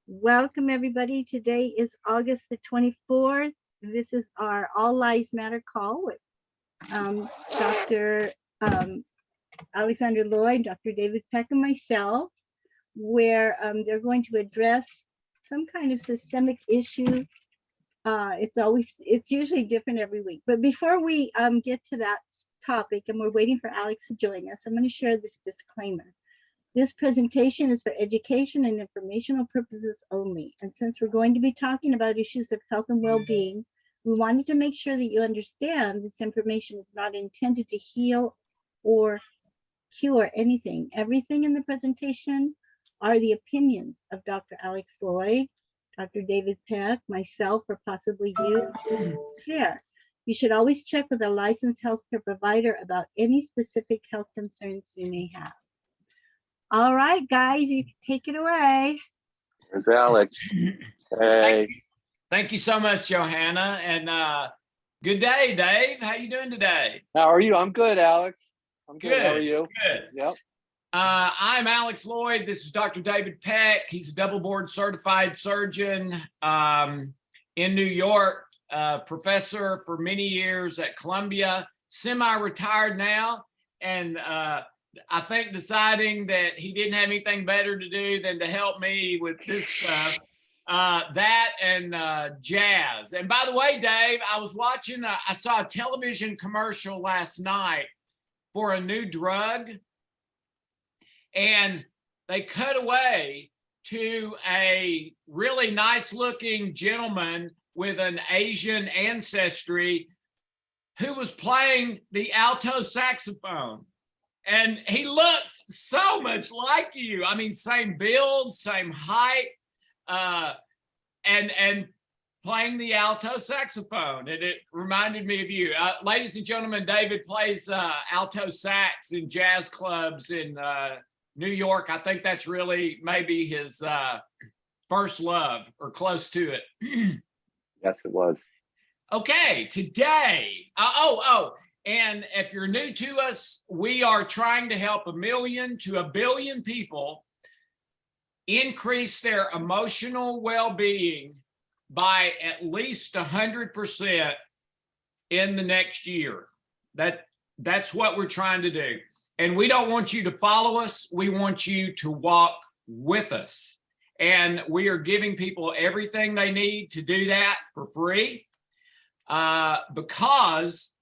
Welcome, everybody. Today is August the 24th. This is our All Lives Matter call with Dr. Alexander Loyd, Dr. David Peck, and myself, where they're going to address some kind of systemic issue. It's usually different every week. But before we get to that topic, and we're waiting for Alex to join us, I'm going to share this disclaimer. This presentation is for education and informational purposes only. And since we're going to be talking about issues of health and well-being, we wanted to make sure that you understand this information is not intended to heal or cure anything. Everything in the presentation are the opinions of Dr. Alex Loyd, Dr. David Peck, myself, or possibly you share. You should always check with a licensed healthcare provider about any specific health concerns you may have. All right, guys, you can take it away. There's Alex. Hey. Thank you so much, JoHanna, and good day, Dave. How you doing today? How are you? I'm good, Alex. I'm good. How are you? Good. Yep. I'm Alex Loyd. This is Dr. David Peck. He's a double board certified surgeon in New York, professor for many years at Columbia, semi-retired now, and I think deciding that he didn't have anything better to do than to help me with this stuff, that and jazz. And by the way, Dave, I was watching, I saw a television commercial last night for a new drug, and they cut away to a really nice looking gentleman with an Asian ancestry who was playing the alto saxophone. And he looked so much like you. I mean, same build, same height, and playing the alto saxophone. And it reminded me of you. Ladies and gentlemen, David plays alto sax in jazz clubs in New York. I think that's really maybe his first love or close to it. Yes, it was. Okay, today, and if you're new to us, we are trying to help 1 million to 1 billion people increase their emotional well-being by at least 100% in the next year. That's what we're trying to do. And we don't want you to follow us. We want you to walk with us. And we are giving people everything they need to do that for free because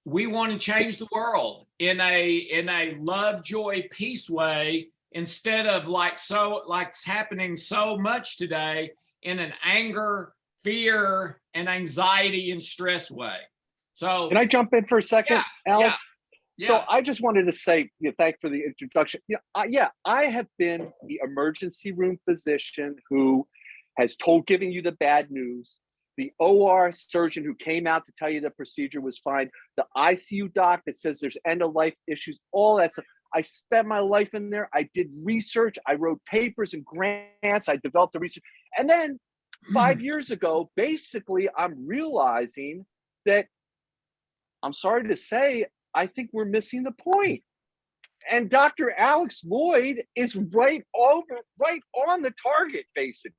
we want to change the world in a love, joy, peace way, instead of like it's happening so much today in an anger, fear, and anxiety and stress way. So can I jump in for a second, Alex? Yeah. So I just wanted to say thanks for the introduction. I have been the emergency room physician who has given you the bad news, the OR surgeon who came out to tell you the procedure was fine, the ICU doc that says there's end-of-life issues, all that stuff. I spent my life in there. I did research. I wrote papers and grants. I developed the research. And then 5 years ago, basically, I'm realizing that, I'm sorry to say, I think we're missing the point. And Dr. Alex Loyd is right on the target, basically.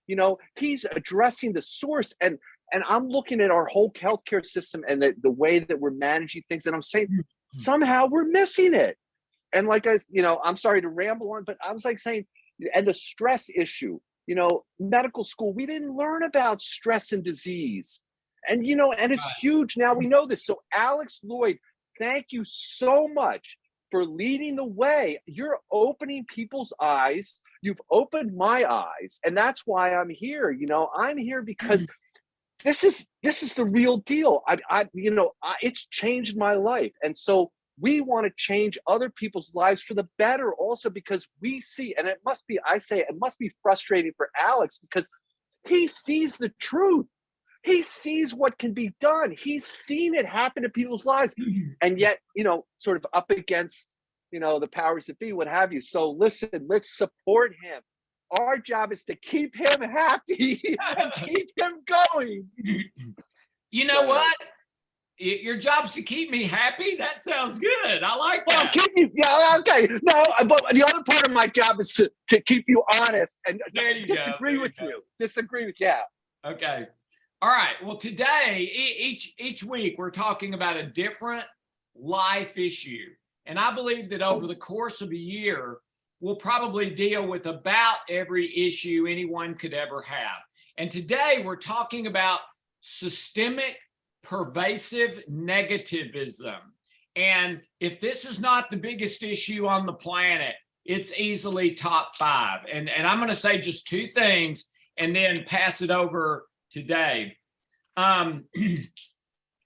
You know, he's addressing the source, and I'm looking at our whole healthcare system and the way that we're managing things, and I'm saying somehow we're missing it. And like I'm sorry to ramble on, but I was like saying, and the stress issue, medical school, we didn't learn about stress and disease, and and it's huge now. We know this. So Alex Loyd, thank you so much for leading the way. You're opening people's eyes. You've opened my eyes, and that's why I'm here. I'm here because this is the real deal. It's changed my life, and so we want to change other people's lives for the better, also because we see, and it must be frustrating for Alex because he sees the truth. He sees what can be done. He's seen it happen to people's lives, and yet, sort of up against the powers that be, what have you. So listen, let's support him. Our job is to keep him happy and keep him going. You know what? Your job's to keep me happy. That sounds good. I like Well, that. keep you, yeah, okay. No, but the other part of my job is to keep you honest and There you disagree go. with you. Disagree with, yeah. Okay. All right. Well, today, each week, we're talking about a different life issue. And I believe that over the course of a year, we'll probably deal with about every issue anyone could ever have. And today we're talking about systemic pervasive negativism. And if this is not the biggest issue on the planet, it's easily top 5. And I'm going to say just 2 things and then pass it over to Dave.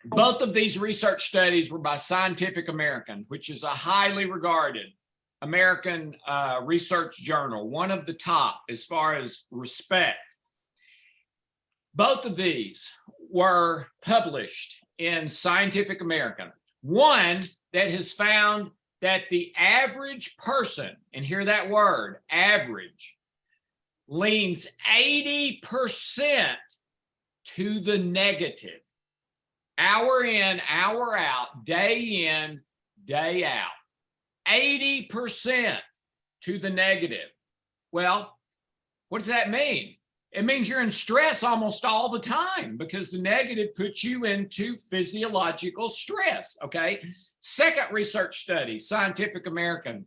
Both of these research studies were by Scientific American, which is a highly regarded American research journal, one of the top as far as respect. Both of these were published in Scientific American. One that has found that the average person, and hear that word, average, leans 80% to the negative. Hour in, hour out, day in, day out. 80% to the negative. Well, what does that mean? It means you're in stress almost all the time because the negative puts you into physiological stress, okay? Second research study, Scientific American.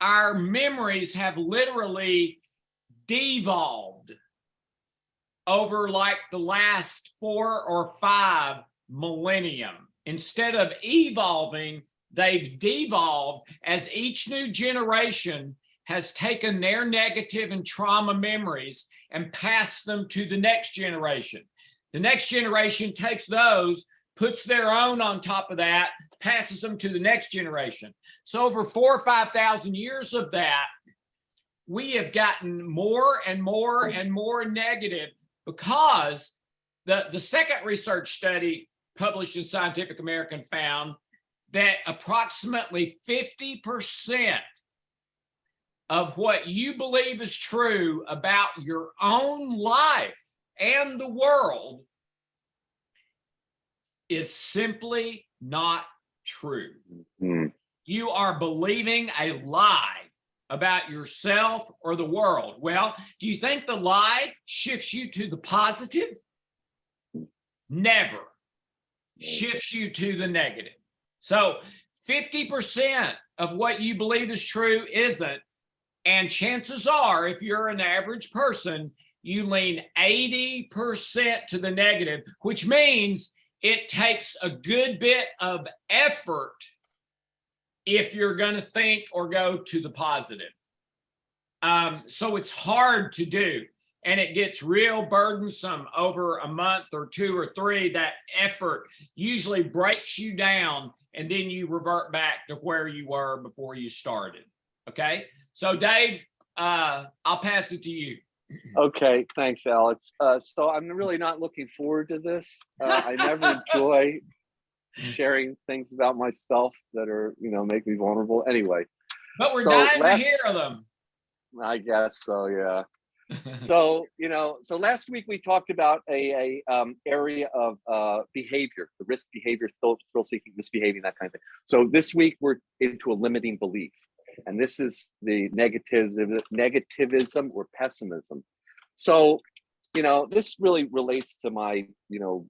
Our memories have literally devolved over like the last 4 or 5 millennium. Instead of evolving, they've devolved as each new generation has taken their negative and trauma memories and passed them to the next generation. The next generation takes those, puts their own on top of that, passes them to the next generation. So over 4,000 or 5,000 years of that, we have gotten more and more and more negative because the second research study published in Scientific American found that approximately 50% of what you believe is true about your own life and the world is simply not true. Mm. You are believing a lie about yourself or the world. Well, do you think the lie shifts you to the positive? Never. Shifts you to the negative. So 50% of what you believe is true isn't. And chances are, if you're an average person, you lean 80% to the negative, which means it takes a good bit of effort if you're going to think or go to the positive. So it's hard to do. And it gets real burdensome over a month or 2 or 3. That effort usually breaks you down, and then you revert back to where you were before you started. Okay? So Dave, I'll pass it to you. Okay, thanks, Alex. So I'm really not looking forward to this. I never enjoy sharing things about myself that are, make me vulnerable. Anyway. But we're dying to hear them. I guess so, yeah. So, so last week we talked about a area of behavior, the risk behavior, thrill-seeking, misbehaving, that kind of thing. So this week we're into a limiting belief. And this is the negativism or pessimism. So, this really relates to my,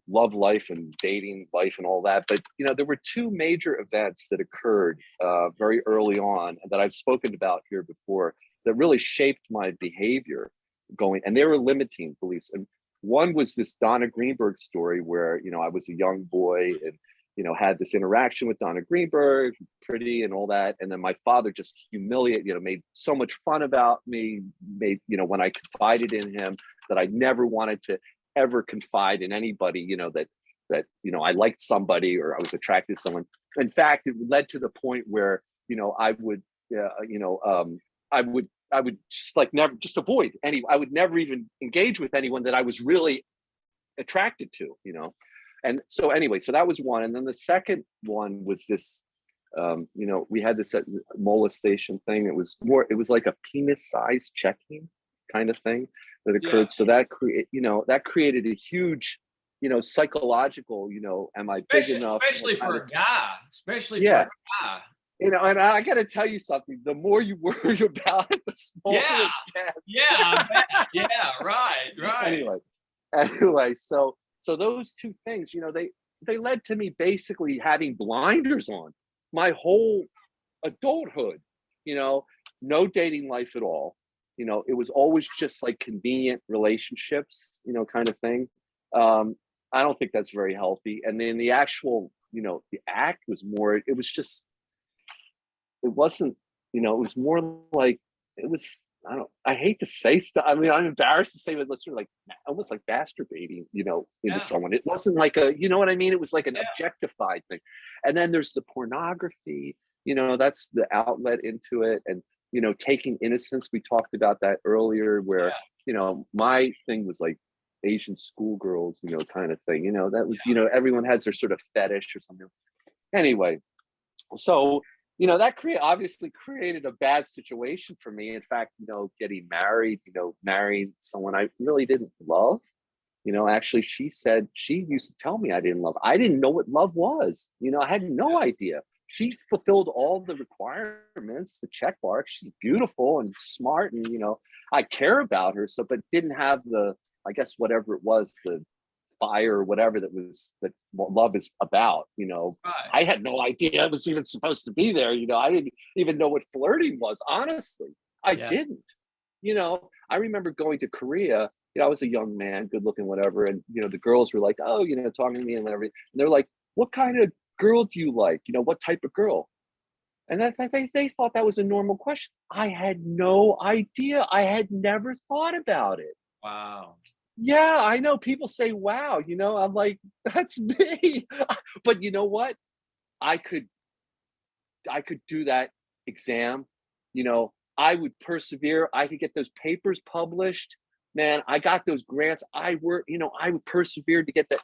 love life and dating life and all that. But, there were 2 major events that occurred very early on that I've spoken about here before that really shaped my behavior going, and they were limiting beliefs. And one was this Donna Greenberg story where, I was a young boy and, had this interaction with Donna Greenberg, pretty and all that. And then my father just humiliated, made so much fun about me, when I confided in him that I never wanted to ever confide in anybody, that I liked somebody or I was attracted to someone. In fact, it led to the point where, I would just never just avoid I would never even engage with anyone that I was really attracted to, And so anyway, so that was one. And then the second one was this, we had this molestation thing. It was like a penis size checking kind of thing that occurred. Yeah. So that created a huge, psychological, am I big enough? Especially for a guy, especially for Yeah. a guy. And I got to tell you something, the more you worry about it, the smaller Yeah. it gets. Yeah, I bet. Yeah, right. Anyway, so those two things, they led to me basically having blinders on my whole adulthood, no dating life at all. It was always just like convenient relationships, kind of thing. I don't think that's very healthy. And then the actual, the act was more, it was just, it wasn't, it was more like, it was, I hate to say stuff. I mean, I'm embarrassed to say, but let's sort of like almost like masturbating, into someone. It wasn't like you know what I mean? It was like an objectified thing. And then there's the pornography, that's the outlet into it. And, taking innocence. We talked about that earlier where, my thing was like Asian schoolgirls, kind of thing, that was, everyone has their sort of fetish or something. Anyway, so that obviously created a bad situation for me. In fact, getting married, marrying someone I really didn't love. Actually, she used to tell me I didn't love. I didn't know what love was. I had no idea. She fulfilled all the requirements, the check marks. She's beautiful and smart, and I care about her. So, but didn't have the, I guess, whatever it was, the fire or whatever that love is about. Right. I had no idea it was even supposed to be there. I didn't even know what flirting was. Honestly, I didn't. I remember going to Korea. I was a young man, good looking, whatever, and the girls were like, oh, talking to me and everything. And they're like, what kind of girl do you like? What type of girl? And they thought that was a normal question. I had no idea. I had never thought about it. Wow. Yeah, I know people say, wow, I'm like, that's me. But you know what? I could do that exam. I would persevere. I could get those papers published. Man, I got those grants. I would persevere to get that.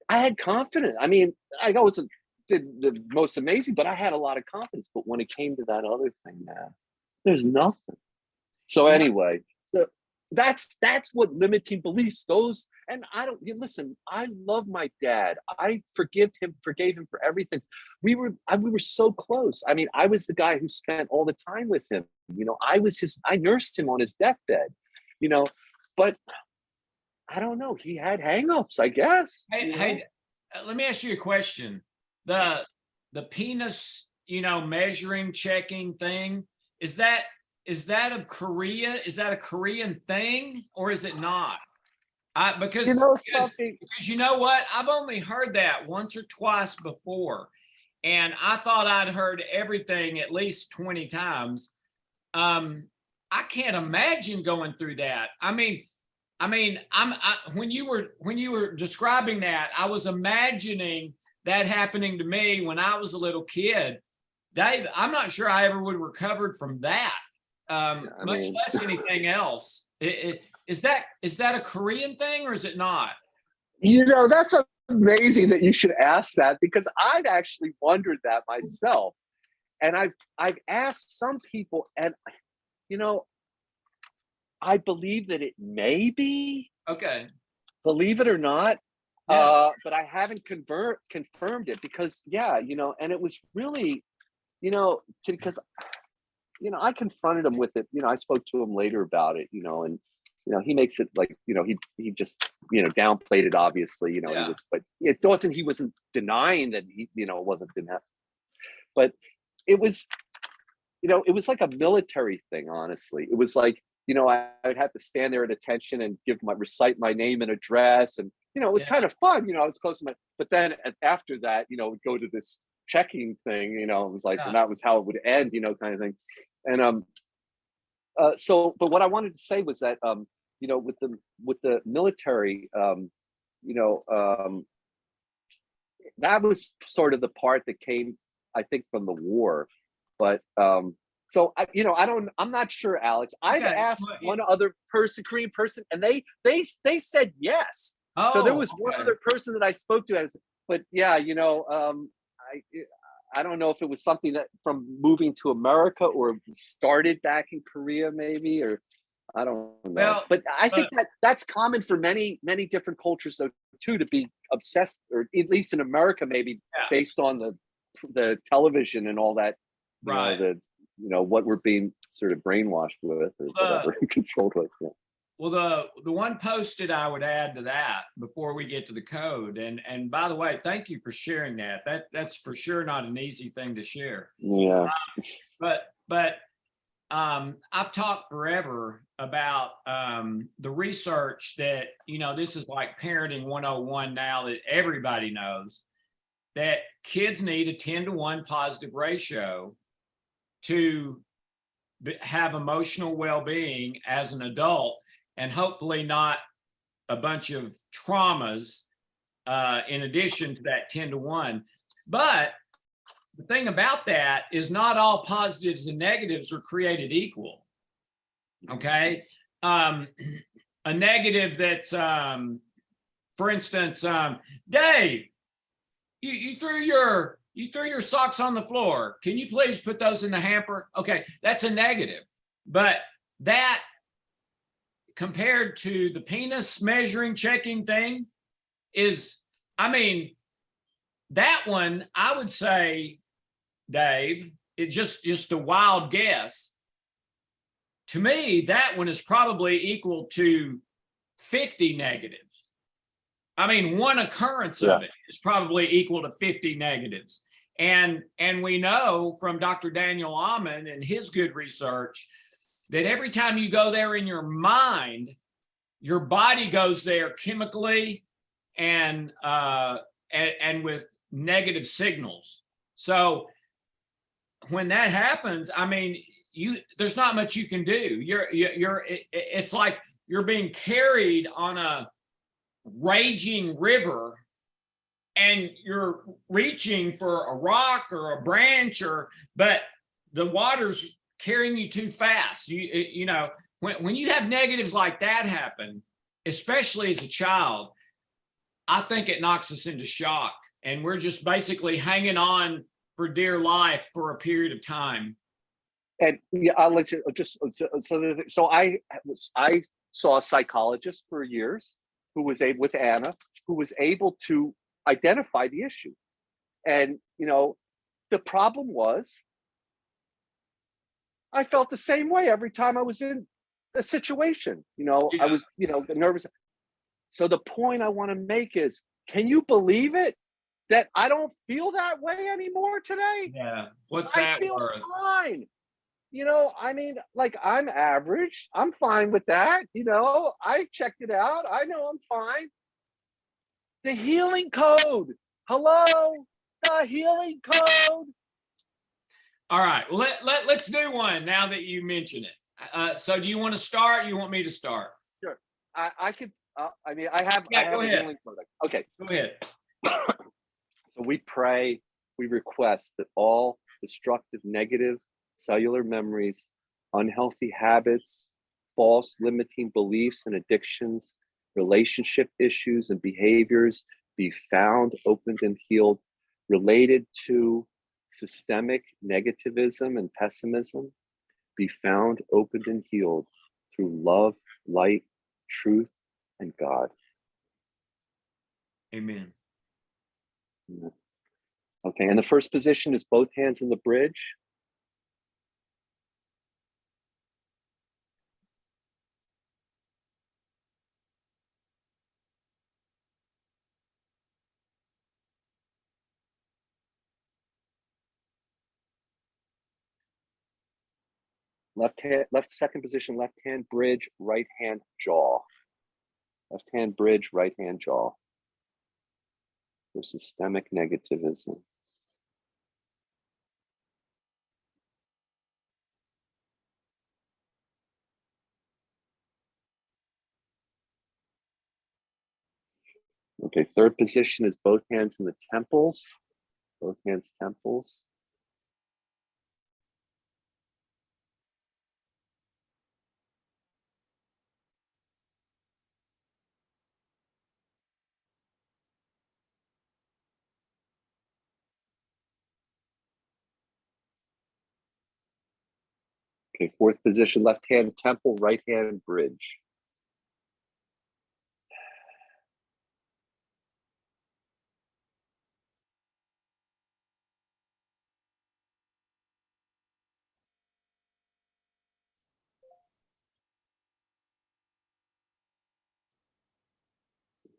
I had confidence. I mean, I wasn't did the most amazing, but I had a lot of confidence. But when it came to that other thing, man, there's nothing. So anyway, so that's what limiting beliefs, those, and listen, I love my dad. I forgave him for everything. We were so close. I mean, I was the guy who spent all the time with him. I nursed him on his deathbed, but I don't know. He had hangups, I guess. Hey, let me ask you a question. The penis, measuring, checking thing, is that of Korea? Is that a Korean thing or is it not? Because you know what? I've only heard that once or twice before, and I thought I'd heard everything at least 20 times. I can't imagine going through that. I mean, when you were describing that, I was imagining that happening to me when I was a little kid. Dave, I'm not sure I ever would have recovered from that. Much less anything else. Is that a Korean thing or is it not? That's amazing that you should ask that, because I've actually wondered that myself, and I've asked some people, and I believe that it may be. Okay. Believe it or not. Yeah. But I haven't confirmed it because, and it was really, because, I confronted him with it. I spoke to him later about it, and, he makes it like, he just, downplayed it, obviously, he was, but he wasn't denying that he, it wasn't denied. But it was, it was like a military thing, honestly. It was like, I would have to stand there at attention and recite my name and address. And, it was kind of fun, I was close to but then after that, we'd go to this checking thing, it was like, and that was how it would end, kind of thing. And, but what I wanted to say was that, with the military, that was sort of the part that came, I think, from the war. But, so I'm not sure, Alex. I've asked one other Korean person, and they said yes. So there was one other person that I spoke to, but I don't know if it was something that from moving to America or started back in Korea, maybe, or I don't know. But I think that's common for many, many different cultures, though, too, to be obsessed, or at least in America, maybe based on the television and all that, what we're being sort of brainwashed with, or whatever, controlled with. Yeah. Well, the one posted I would add to that before we get to the code, and by the way, thank you for sharing that. That's for sure not an easy thing to share. Yeah. But I've talked forever about the research that, this is like parenting 101 now, that everybody knows that kids need a 10-to-1 positive ratio to have emotional well-being as an adult, and hopefully not a bunch of traumas in addition to that 10-to-1. But the thing about that is not all positives and negatives are created equal. Okay. A negative that's, for instance, Dave, you threw your socks on the floor. Can you please put those in the hamper? Okay, that's a negative. But that, compared to the penis measuring, checking thing, is, that one, I would say, Dave, it just a wild guess. To me, that one is probably equal to 50 negatives. One occurrence of it is probably equal to 50 negatives. And we know from Dr. Daniel Amen and his good research that every time you go there in your mind, your body goes there chemically and with negative signals. So when that happens, there's not much you can do. It's like you're being carried on a raging river, and you're reaching for a rock or a branch, but the water's carrying you too fast. When you have negatives like that happen, especially as a child, I think it knocks us into shock, and we're just basically hanging on for dear life for a period of time. And I'll let you so I saw a psychologist for years who was able, with Anna, who was able to identify the issue. And the problem was, I felt the same way every time I was in a situation. I was nervous. So the point I want to make is, can you believe it that I don't feel that way anymore today? Yeah. What's that I feel worth? fine. I'm average. I'm fine with that. I checked it out. I know I'm fine. The healing code. Hello, the healing code. All right. Well, let's do one now that you mention it. So do you want to start? Or you want me to start? Sure. I could. I have go a ahead. healing code. Okay. Go ahead. So we pray, we request that all destructive, negative cellular memories, unhealthy habits, false limiting beliefs and addictions, relationship issues and behaviors be found, opened, and healed related to systemic negativism and pessimism, be found, opened, and healed through love, light, truth, and God. Amen. Okay, and the first position is both hands in the bridge. Left second position, left hand bridge, right hand jaw. Left hand bridge, right hand jaw. For systemic negativism. Okay, third position is both hands in the temples. Both hands temples. Okay, fourth position, left hand temple, right hand bridge.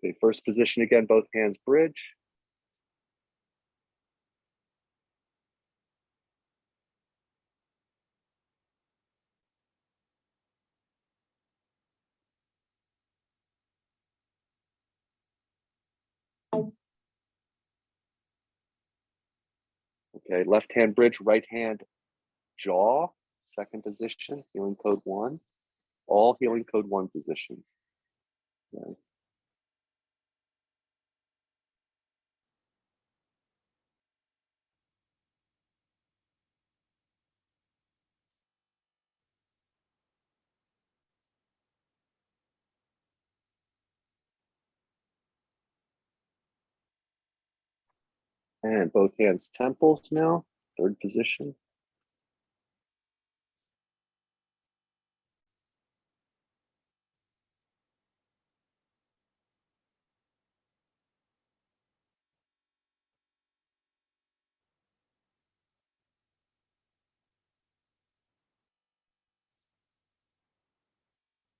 Okay, first position again, both hands bridge. Okay, left hand bridge, right hand jaw, second position, healing code 1. All healing code 1 positions. Okay. And both hands temples now, third position.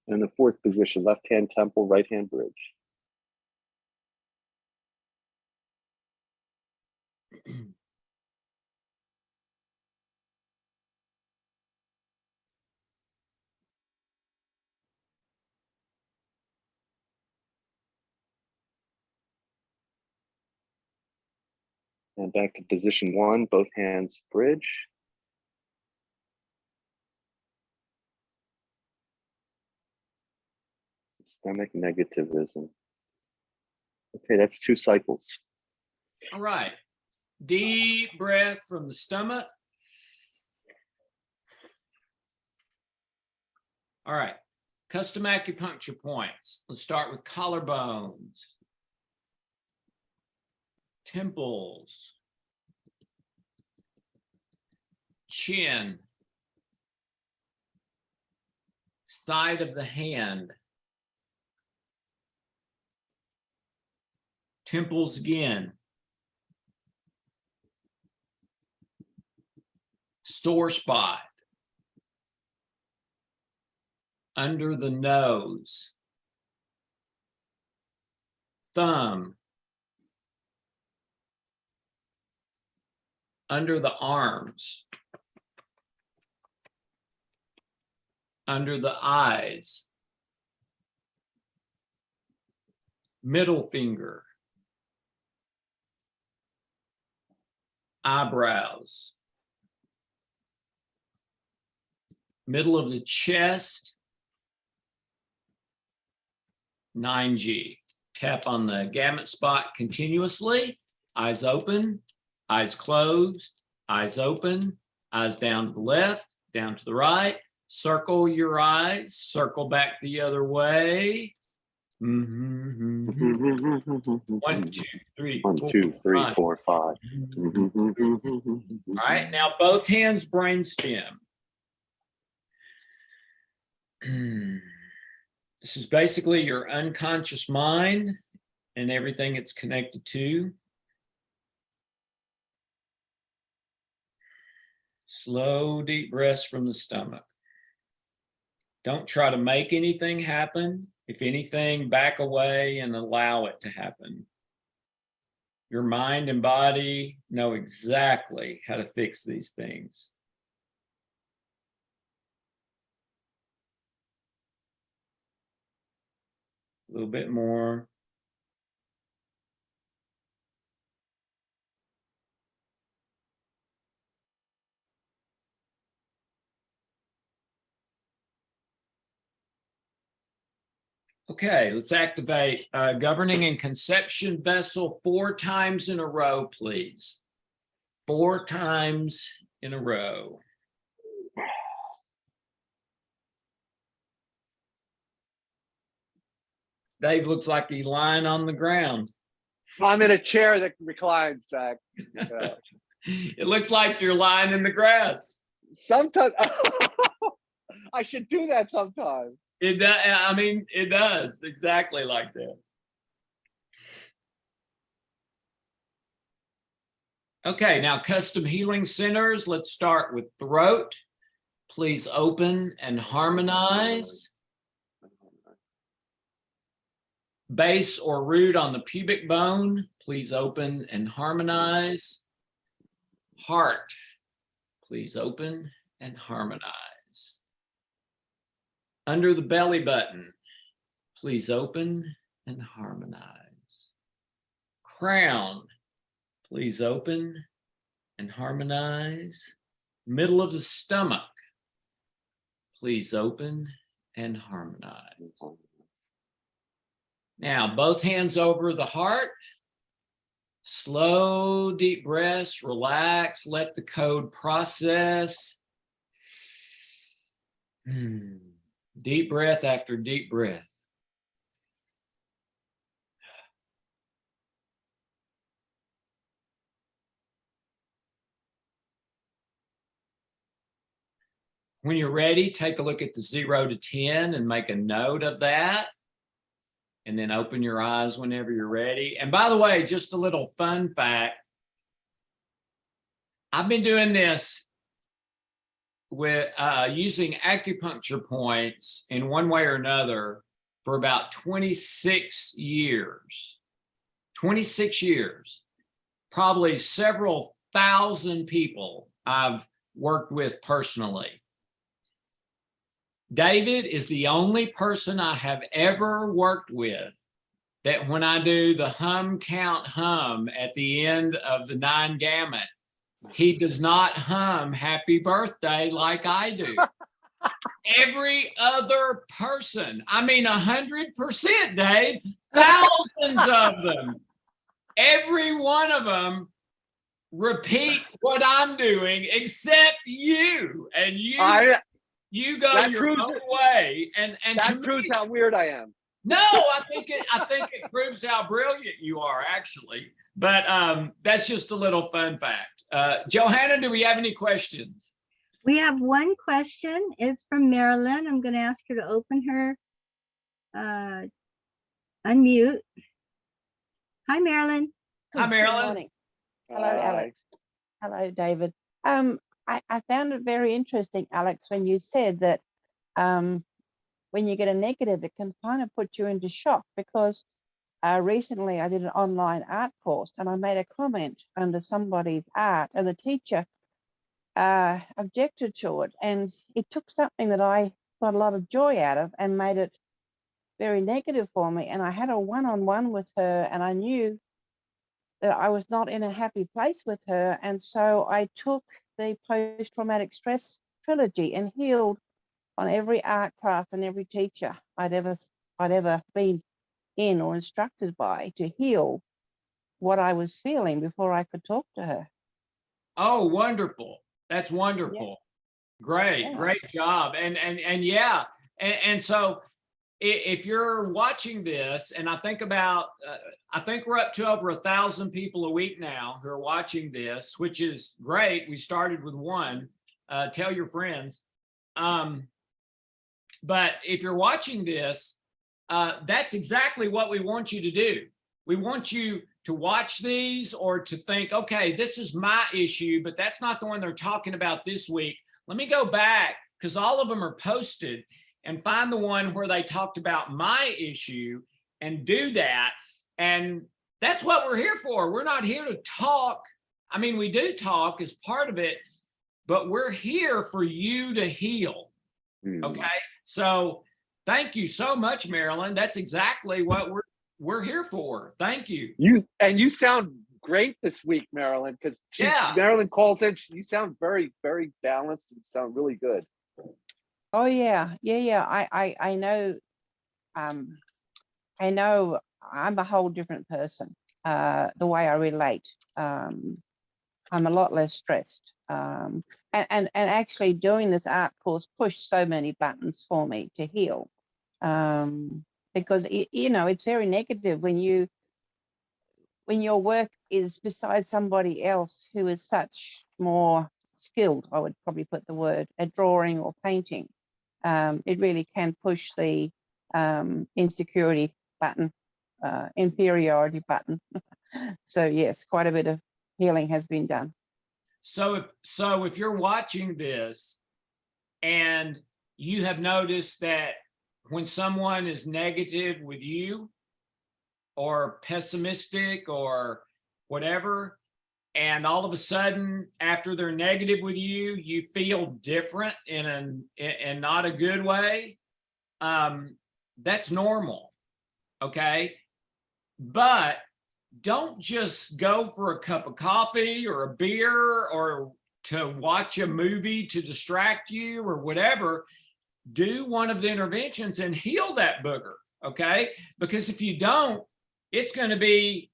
And the fourth position, left hand temple, right hand bridge. And back to position 1, both hands bridge. Systemic negativism. Okay, that's 2 cycles. All right. Deep breath from the stomach. All right. Custom acupuncture points. Let's start with collarbones, temples, chin, side of the hand, temples again, sore spot, under the nose, thumb, under the arms, under the eyes, middle finger, eyebrows, middle of the chest, 9G. Tap on the gamut spot continuously, eyes open, eyes closed, eyes open, eyes down to the left, down to the right, circle your eyes, circle back the other way. 1, 2, 3, 1, 2, 3, 4, 5. All right, now both hands brainstem. This is basically your unconscious mind and everything it's connected to. Slow, deep breaths from the stomach. Don't try to make anything happen. If anything, back away and allow it to happen. Your mind and body know exactly how to fix these things. A little bit more. Okay, let's activate governing and conception vessel 4 times in a row, please. 4 times in a row. Dave looks like he's lying on the ground. I'm in a chair that reclines back. It looks like you're lying in the grass. Sometimes I should do that sometime. It does. I mean, it does exactly like that. Okay, now custom healing centers. Let's start with throat. Please open and harmonize. base or root on the pubic bone, please open and harmonize. Heart, please open and harmonize. Under the belly button, please open and harmonize. Crown, please open and harmonize. Middle of the stomach, please open and harmonize. Now, both hands over the heart. Slow, deep breaths, relax, let the code process. Deep breath after deep breath. When you're ready, take a look at the 0 to 10 and make a note of that. And then open your eyes whenever you're ready. And by the way, just a little fun fact. I've been doing this with using acupuncture points in one way or another for about 26 years. 26 years. Probably several thousand people I've worked with personally. David is the only person I have ever worked with that when I do the hum, count, hum at the end of the 9 gamut, he does not hum happy birthday like I do. Every other person, I mean 100%, Dave, thousands of them, every one of them repeat what I'm doing except you. And you go your own way, and that proves how weird I am. No, I think it proves how brilliant you are, actually. But that's just a little fun fact. JoHanna, do we have any questions? We have one question. It's from Marilyn. I'm going to ask her to open her unmute. Hi, Marilyn. Hi, Marilyn. Good morning. Hello, Alex. Hello, David. I found it very interesting, Alex, when you said that when you get a negative, it can kind of put you into shock, because recently I did an online art course and I made a comment under somebody's art, and the teacher objected to it, and it took something that I got a lot of joy out of and made it very negative for me. And I had a one-on-one with her, and I knew that I was not in a happy place with her, and so I took the post-traumatic stress trilogy and healed on every art class and every teacher I'd ever been in or instructed by, to heal what I was feeling before I could talk to her. Oh, wonderful. That's wonderful. Yeah. Great, yeah. Great job. And yeah, and so if you're watching this, and I think we're up to over 1,000 people a week now who are watching this, which is great. We started with 1. Tell your friends. But if you're watching this, that's exactly what we want you to do. We want you to watch these, or to think, okay, this is my issue, but that's not the one they're talking about this week. Let me go back, because all of them are posted, and find the one where they talked about my issue and do that. And that's what we're here for. We're not here to talk. I mean, we do talk as part of it, but we're here for you to heal. Okay. So thank you so much, Marilyn. That's exactly what we're here for. Thank you. You sound great this week, Marilyn, because Marilyn calls in. You sound very, very balanced and sound really good. Oh yeah. I know. I know I'm a whole different person. The way I relate, I'm a lot less stressed. And actually doing this art course pushed so many buttons for me to heal, because it's very negative when your work is beside somebody else who is such more skilled. I would probably put the word at drawing or painting. It really can push the insecurity button, inferiority button. So yes, quite a bit of healing has been done. So if you're watching this and you have noticed that when someone is negative with you, or pessimistic or whatever, and all of a sudden after they're negative with you, you feel different in not a good way, that's normal, okay? But don't just go for a cup of coffee or a beer or to watch a movie to distract you or whatever. Do one of the interventions and heal that booger, okay? Because if you don't, it's going to be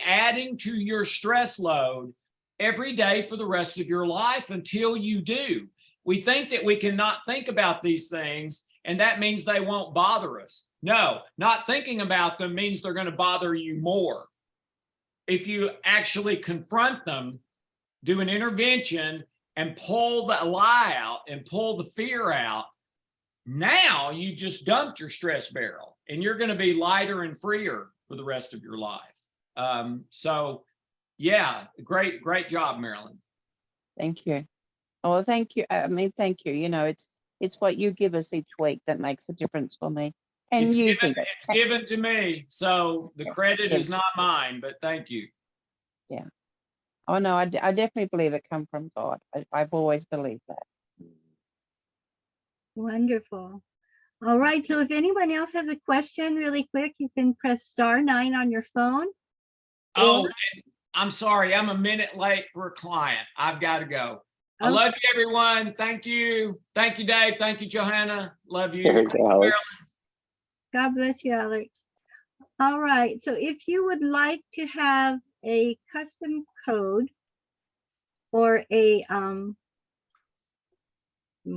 adding to your stress load every day for the rest of your life until you do. We think that we cannot think about these things, and that means they won't bother us. No, not thinking about them means they're going to bother you more. If you actually confront them, do an intervention, and pull the lie out and pull the fear out, now you just dumped your stress barrel and you're going to be lighter and freer for the rest of your life. So yeah, great job, Marilyn. Thank you. Oh, thank you. I mean, thank you. You know, it's what you give us each week that makes a difference for me. And It's given to me, so the credit Yeah. is not mine, but thank you. Yeah. Oh no, I definitely believe it come from God. I've always believed that. Wonderful. All right, so if anyone else has a question really quick, you can press *9 on your phone. Oh, and I'm sorry, I'm a minute late for a client. I've got to go. I love you, everyone. Thank you. Thank you, Dave. Thank you, JoHanna. Love you. Thank you, Alex. God bless you, Alex. All right, so if you would like to have a custom code or a